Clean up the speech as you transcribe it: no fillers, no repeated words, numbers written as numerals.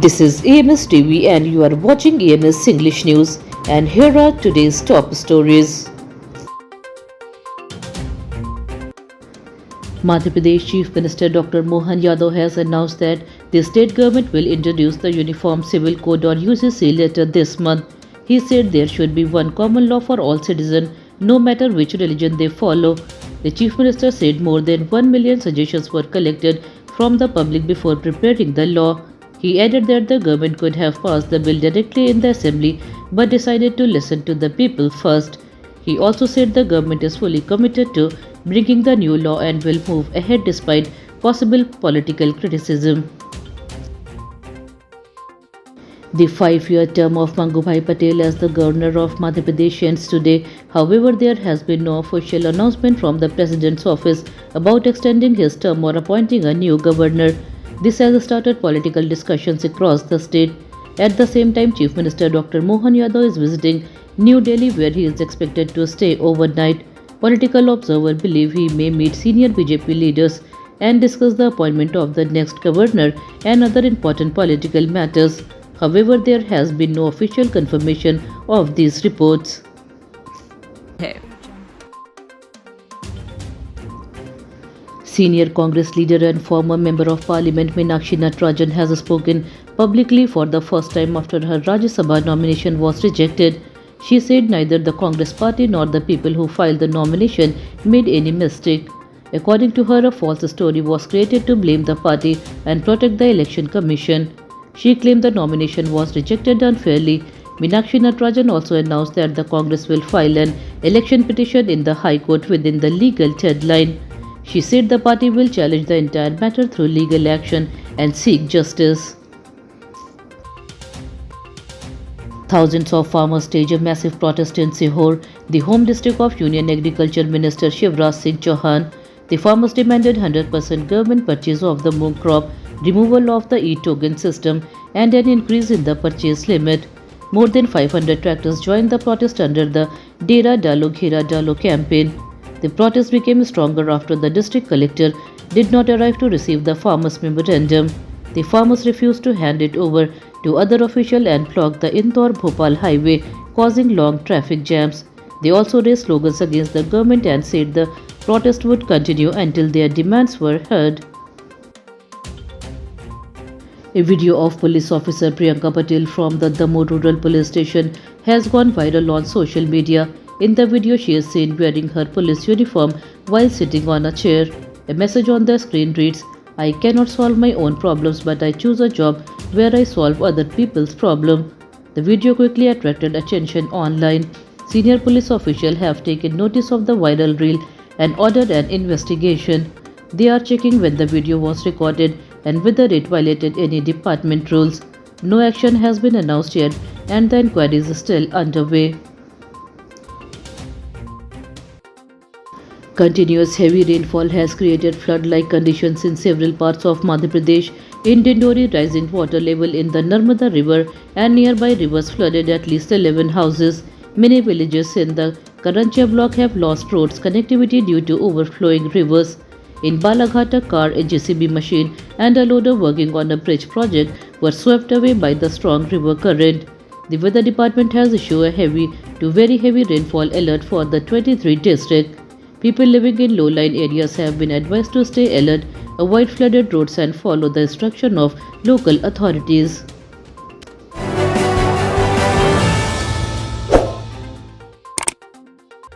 This is AMS TV and you are watching AMS English News, and here are today's top stories. Madhya Pradesh Chief Minister Dr. Mohan Yadav has announced that the state government will introduce the Uniform Civil Code or UCC later this month. He said there should be one common law for all citizens, no matter which religion they follow. The Chief Minister said more than 1 million suggestions were collected from the public before preparing the law. He added that the government could have passed the bill directly in the assembly but decided to listen to the people first. He also said the government is fully committed to bringing the new law and will move ahead despite possible political criticism. The 5-year term of Mangubhai Patel as the governor of Madhya Pradesh ends today. However, there has been no official announcement from the president's office about extending his term or appointing a new governor. This has started political discussions across the state. At the same time, Chief Minister Dr. Mohan Yadav is visiting New Delhi, where he is expected to stay overnight. Political observers believe he may meet senior BJP leaders and discuss the appointment of the next governor and other important political matters. However, there has been no official confirmation of these reports. Senior Congress leader and former Member of Parliament Meenakshi Natarajan has spoken publicly for the first time after her Rajya Sabha nomination was rejected. She said neither the Congress party nor the people who filed the nomination made any mistake. According to her, a false story was created to blame the party and protect the Election Commission. She claimed the nomination was rejected unfairly. Meenakshi Natarajan also announced that the Congress will file an election petition in the High Court within the legal deadline. She said the party will challenge the entire matter through legal action and seek justice. Thousands of farmers staged a massive protest in Sihor, the home district of Union Agriculture Minister Shivraj Singh Chauhan. The farmers demanded 100% government purchase of the moong crop, removal of the e-token system, and an increase in the purchase limit. More than 500 tractors joined the protest under the Dera Dalo Ghera Dalo campaign. The protest became stronger after the district collector did not arrive to receive the farmers' memorandum. The farmers refused to hand it over to other officials and blocked the Indore-Bhopal highway, causing long traffic jams. They also raised slogans against the government and said the protest would continue until their demands were heard. A video of police officer Priyanka Patel from the Damoh Rural Police Station has gone viral on social media. In the video, she is seen wearing her police uniform while sitting on a chair. A message on the screen reads, "I cannot solve my own problems, but I choose a job where I solve other people's problems." The video quickly attracted attention online. Senior police officials have taken notice of the viral reel and ordered an investigation. They are checking when the video was recorded and whether it violated any department rules. No action has been announced yet, and the inquiry is still underway. Continuous heavy rainfall has created flood-like conditions in several parts of Madhya Pradesh. In Dindori, rising water level in the Narmada River and nearby rivers flooded at least 11 houses. Many villages in the Karanchia block have lost roads connectivity due to overflowing rivers. In Balaghat, a car, a JCB machine, and a loader working on a bridge project were swept away by the strong river current. The weather department has issued a heavy to very heavy rainfall alert for the 23 districts. People living in low-lying areas have been advised to stay alert, avoid flooded roads and follow the instruction of local authorities.